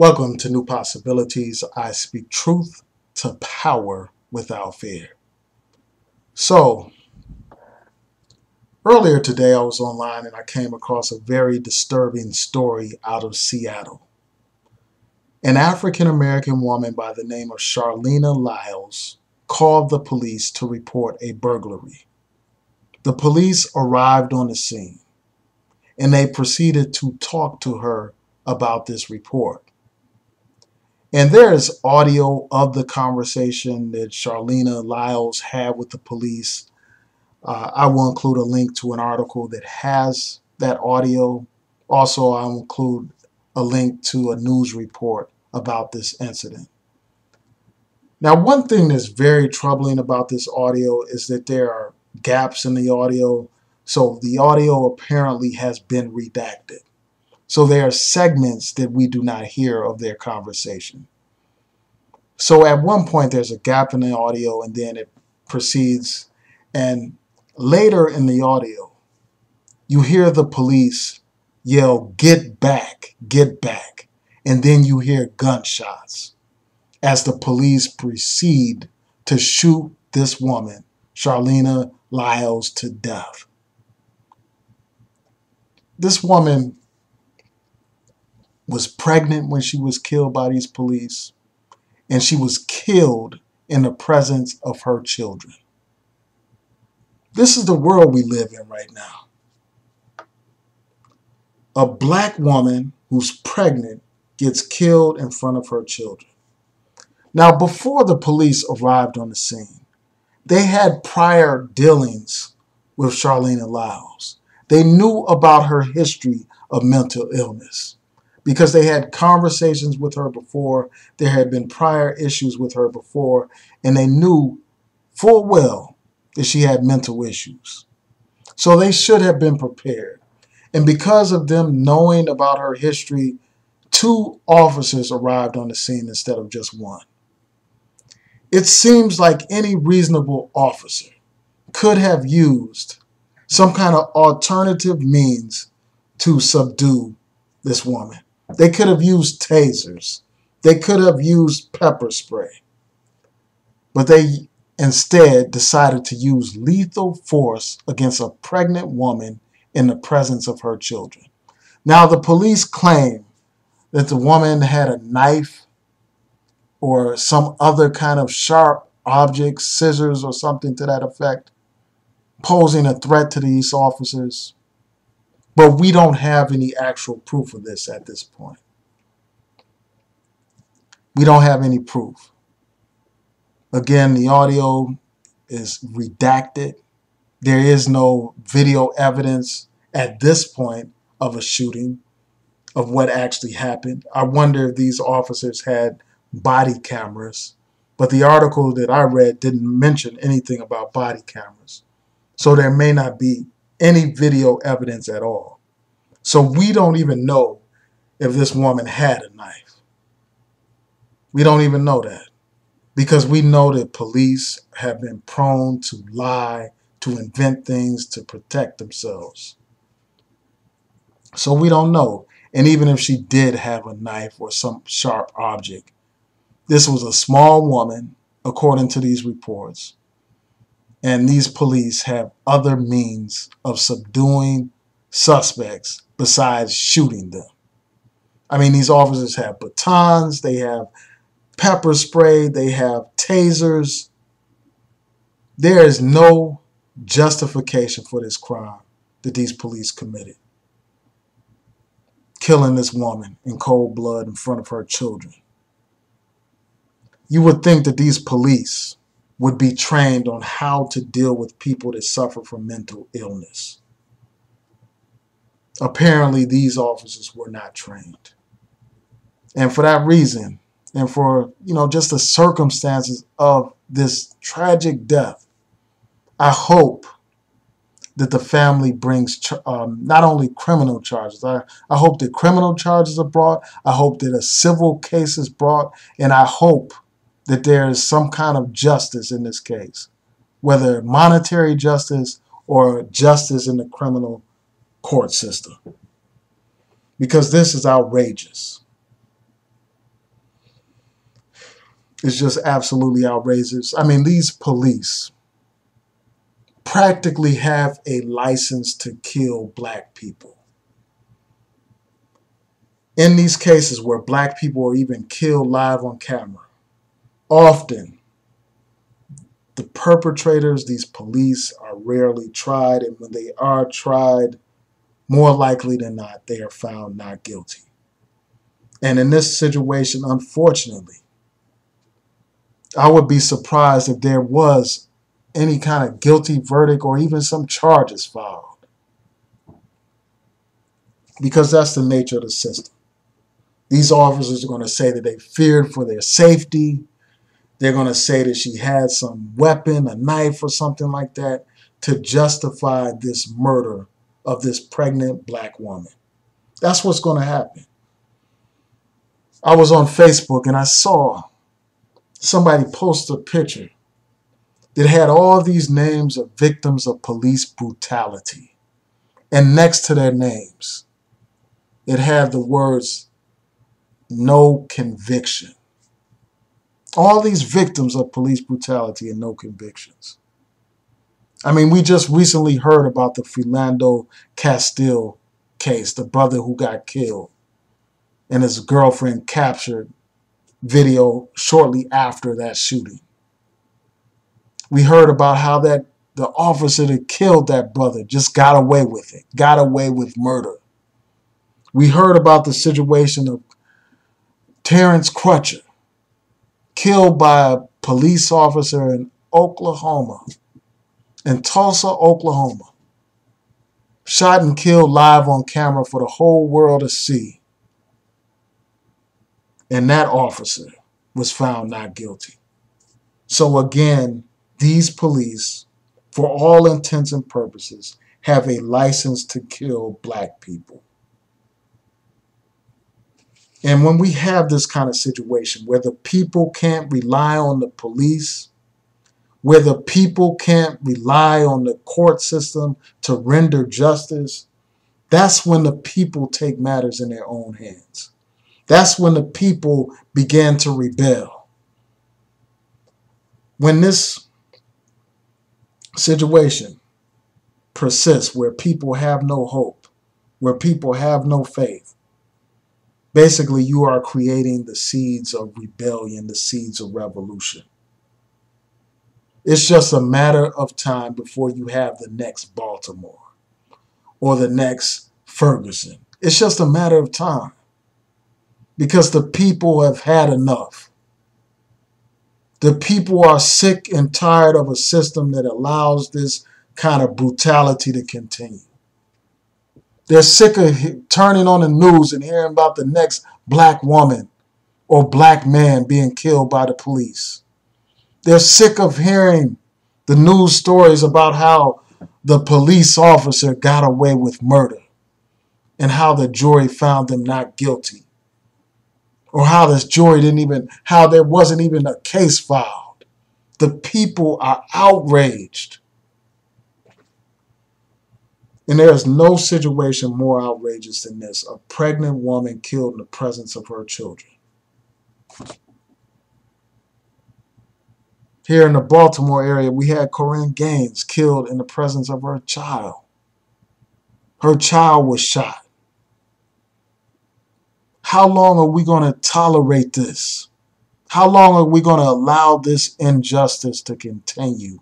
Welcome to New Possibilities. I speak truth to power without fear. So, earlier today I was online and I came across a very disturbing story out of Seattle. An African American woman by the name of Charleena Lyles called the police to report a burglary. The police arrived on the scene and they proceeded to talk to her about this report. And there is audio of the conversation that Charleena Lyles had with the police. I will include a link to an article that has that audio. Also, I'll include a link to a news report about this incident. Now, one thing that's very troubling about this audio is that there are gaps in the audio. So the audio apparently has been redacted. So there are segments that we do not hear of their conversation. So at one point there's a gap in the audio and then it proceeds, and later in the audio you hear the police yell, "Get back, get back," and then you hear gunshots as the police proceed to shoot this woman, Charleena Lyles, to death. This woman was pregnant when she was killed by these police, and she was killed in the presence of her children. This is the world we live in right now. A black woman who's pregnant gets killed in front of her children. Now, before the police arrived on the scene, they had prior dealings with Charleena Lyles. They knew about her history of mental illness because they had conversations with her before. There had been prior issues with her before, and they knew full well that she had mental issues. So they should have been prepared. And because of them knowing about her history, 2 officers arrived on the scene instead of just 1. It seems like any reasonable officer could have used some kind of alternative means to subdue this woman. They could have used tasers. They could have used pepper spray. But they instead decided to use lethal force against a pregnant woman in the presence of her children. Now, the police claim that the woman had a knife or some other kind of sharp object, scissors or something to that effect, posing a threat to these officers. But we don't have any actual proof of this at this point. We don't have any proof. Again, the audio is redacted. There is no video evidence at this point of a shooting, of what actually happened. I wonder if these officers had body cameras, but the article that I read didn't mention anything about body cameras. So there may not be any video evidence at all. So we don't even know if this woman had a knife. We don't even know that, because we know that police have been prone to lie, to invent things to protect themselves. So we don't know. And even if she did have a knife or some sharp object, this was a small woman, according to these reports. And these police have other means of subduing suspects besides shooting them. I mean, these officers have batons, they have pepper spray, they have tasers. There is no justification for this crime that these police committed, killing this woman in cold blood in front of her children. You would think that these police would be trained on how to deal with people that suffer from mental illness. Apparently, these officers were not trained. And for that reason, and for, just the circumstances of this tragic death, I hope that the family brings not only criminal charges. I hope that criminal charges are brought. I hope that a civil case is brought. And I hope that there is some kind of justice in this case, whether monetary justice or justice in the criminal court system, because this is outrageous. is just absolutely outrageous. I mean, these police practically have a license to kill black people. In these cases where black people are even killed live on camera, often the perpetrators, these police, are rarely tried, and when they are tried, more likely than not, they are found not guilty. And in this situation, unfortunately, I would be surprised if there was any kind of guilty verdict or even some charges filed, because that's the nature of the system. These officers are going to say that they feared for their safety. They're going to say that she had some weapon, a knife or something like that, to justify this murder of this pregnant black woman. That's what's going to happen. I was on Facebook and I saw somebody post a picture that had all these names of victims of police brutality. And next to their names, it had the words, "no conviction." All these victims of police brutality and no convictions. I mean, we just recently heard about the Philando Castile case, the brother who got killed and his girlfriend captured video shortly after that shooting. We heard about how that the officer that killed that brother just got away with it, got away with murder. We heard about the situation of Terrence Crutcher, killed by a police officer in Oklahoma, in Tulsa, Oklahoma. Shot and killed live on camera for the whole world to see. And that officer was found not guilty. So again, these police, for all intents and purposes, have a license to kill black people. And when we have this kind of situation where the people can't rely on the police, where the people can't rely on the court system to render justice, that's when the people take matters in their own hands. That's when the people began to rebel. When this situation persists, where people have no hope, where people have no faith, basically you are creating the seeds of rebellion, the seeds of revolution. It's just a matter of time before you have the next Baltimore or the next Ferguson. It's just a matter of time, because the people have had enough. The people are sick and tired of a system that allows this kind of brutality to continue. They're sick of turning on the news and hearing about the next black woman or black man being killed by the police. They're sick of hearing the news stories about how the police officer got away with murder and how the jury found them not guilty, or how this jury how there wasn't even a case filed. The people are outraged. And there is no situation more outrageous than this: a pregnant woman killed in the presence of her children. Here in the Baltimore area, we had Corinne Gaines killed in the presence of her child. Her child was shot. How long are we going to tolerate this? How long are we going to allow this injustice to continue?